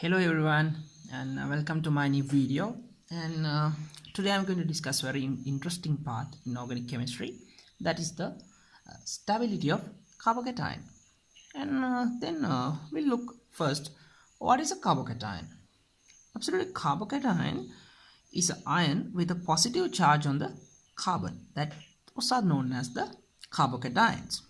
Hello everyone, and welcome to my new video. And today I'm going to discuss very interesting part in organic chemistry, that is the stability of carbocation. And then we'll look first, what is a carbocation? Absolutely, carbocation is an ion with a positive charge on the carbon. That those are known as the carbocations.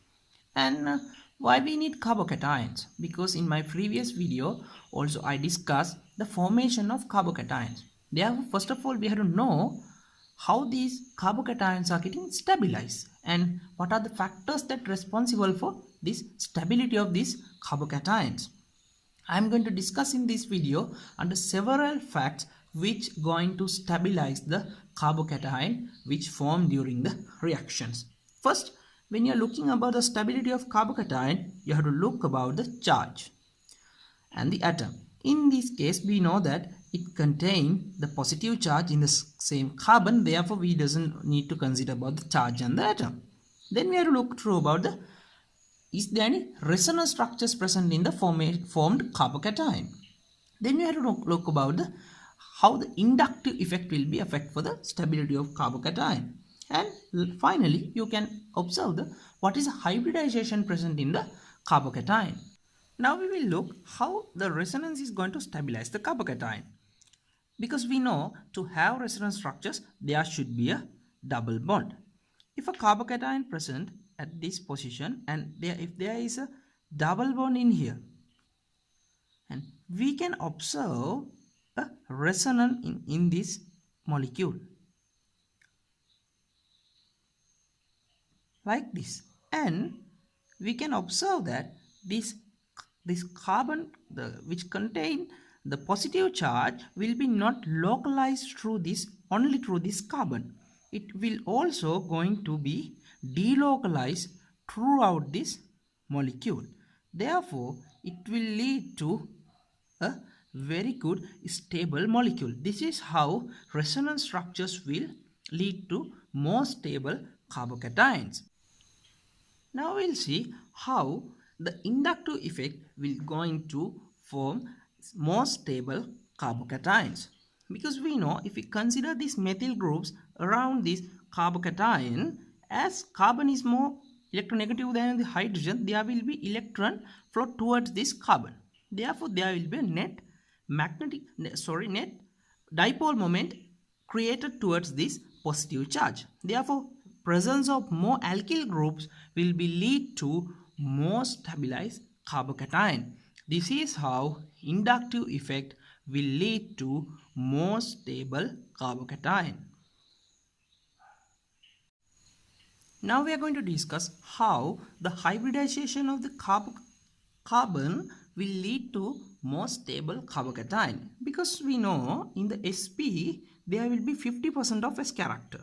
And why we need carbocations? Because in my previous video also I discussed the formation of carbocations. Therefore, first of all, we have to know how these carbocations are getting stabilized and what are the factors that responsible for this stability of these carbocations. I am going to discuss in this video under several facts which going to stabilize the carbocation which form during the reactions. First, when you are looking about the stability of carbocation, you have to look about the charge and the atom. In this case, we know that it contains the positive charge in the same carbon, therefore we doesn't need to consider about the charge and the atom. Then we have to look through about the is there any resonance structures present in the formed carbocation. Then we have to look about how the inductive effect will be affect for the stability of carbocation. And finally, you can observe what is hybridization present in the carbocation. Now we will look how the resonance is going to stabilize the carbocation. Because we know to have resonance structures, there should be a double bond. If a carbocation present at this position and if there is a double bond in here, and we can observe a resonance in this molecule like this, and we can observe that this carbon which contain the positive charge will be not localized through this only through this carbon. It will also going to be delocalized throughout this molecule. Therefore, it will lead to a very good stable molecule. This is how resonance structures will lead to more stable carbocations. Now we'll see how the inductive effect will going to form more stable carbocations. Because we know if we consider these methyl groups around this carbocation, as carbon is more electronegative than the hydrogen, there will be electron flow towards this carbon. Therefore, there will be a net dipole moment created towards this positive charge. Therefore, presence of more alkyl groups will be lead to more stabilized carbocation. This is how inductive effect will lead to more stable carbocation. Now we are going to discuss how the hybridization of the carbon will lead to more stable carbocation. Because we know in the sp there will be 50% of S character.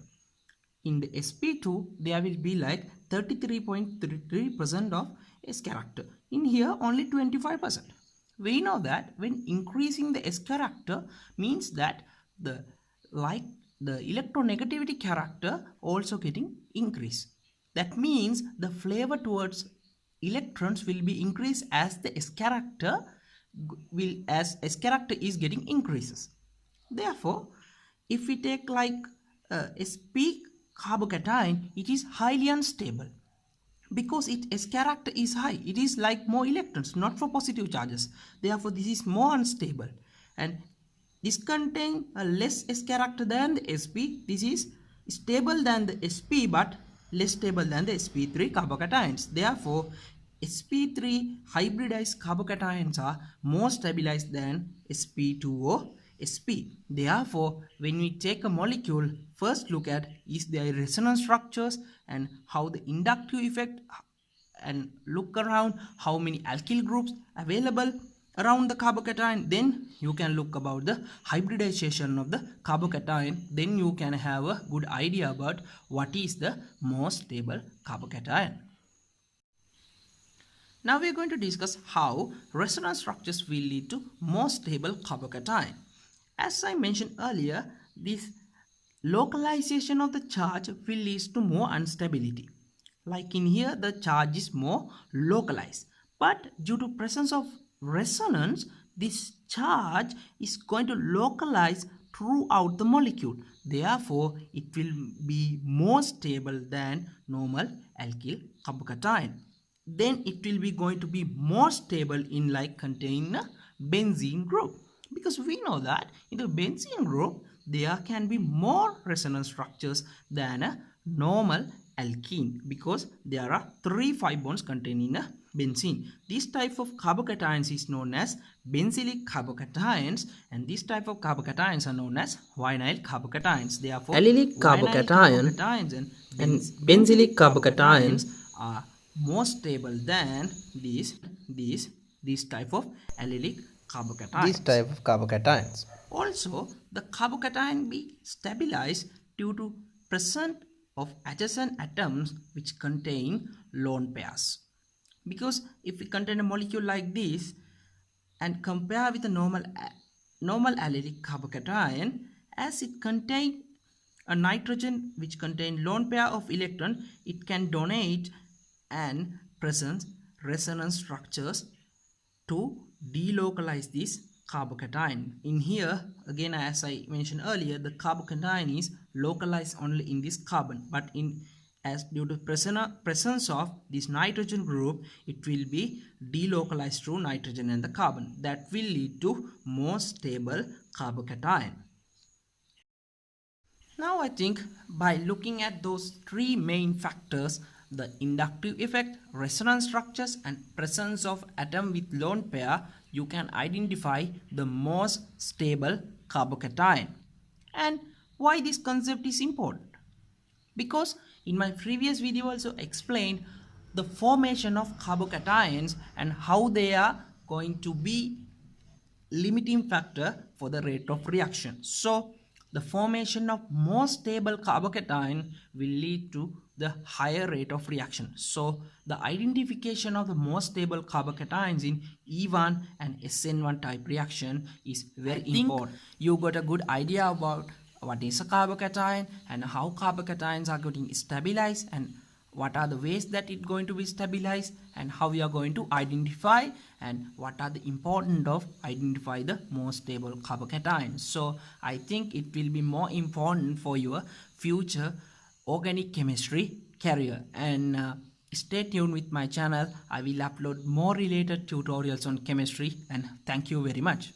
In the sp2 there will be like 33.33% of S character. In here only 25%. We know that when increasing the S character means that the electronegativity character also getting increased. That means the flavor towards electrons will be increased as the S character is getting increases. Therefore, if we take like sp carbocation, it is highly unstable because its S character is high. It is like more electrons, not for positive charges. Therefore, this is more unstable, and this contains a less S character than the sp. This is stable than the sp but less stable than the sp3 carbocations. Therefore, sp3 hybridized carbocations are more stabilized than sp2O sp. Therefore, when we take a molecule, first look at is there resonance structures and how the inductive effect, and look around how many alkyl groups available around the carbocation. Then you can look about the hybridization of the carbocation. Then you can have a good idea about what is the most stable carbocation. Now we are going to discuss how resonance structures will lead to more stable carbocation. As I mentioned earlier, this localization of the charge will lead to more instability. Like in here, the charge is more localized. But due to presence of resonance, this charge is going to localize throughout the molecule. Therefore, it will be more stable than normal alkyl carbocation. Then it will be going to be more stable in like containing a benzene group, because we know that in the benzene group there can be more resonance structures than a normal alkene, because there are 3 5 bonds contained in a benzene. This type of carbocations is known as benzylic carbocations, and this type of carbocations are known as vinyl carbocations. Therefore, Allylic carbocation and benzylic carbocations are more stable than these type of allylic carbocations. This type of carbocations. Also, the carbocation be stabilized due to presence of adjacent atoms which contain lone pairs. Because if we contain a molecule like this and compare with a normal allylic carbocation, as it contains a nitrogen which contains lone pair of electron, it can donate and present resonance structures to delocalize this carbocation. In here, again, as I mentioned earlier, the carbocation is localized only in this carbon, but as due to presence of this nitrogen group, it will be delocalized through nitrogen and the carbon. That will lead to more stable carbocation. Now I think by looking at those 3 main factors, the inductive effect, resonance structures, and presence of atom with lone pair, you can identify the most stable carbocation. And why this concept is important? Because in my previous video also explained the formation of carbocations and how they are going to be limiting factor for the rate of reaction. So the formation of more stable carbocation will lead to the higher rate of reaction. So the identification of the more stable carbocations in E1 and SN1 type reaction is very important. You got a good idea about what is a carbocation and how carbocations are getting stabilized, and what are the ways that it's going to be stabilized, and how we are going to identify, and what are the importance of identify the more stable carbocations. So I think it will be more important for your future organic chemistry career. And stay tuned with my channel. I will upload more related tutorials on chemistry, and thank you very much.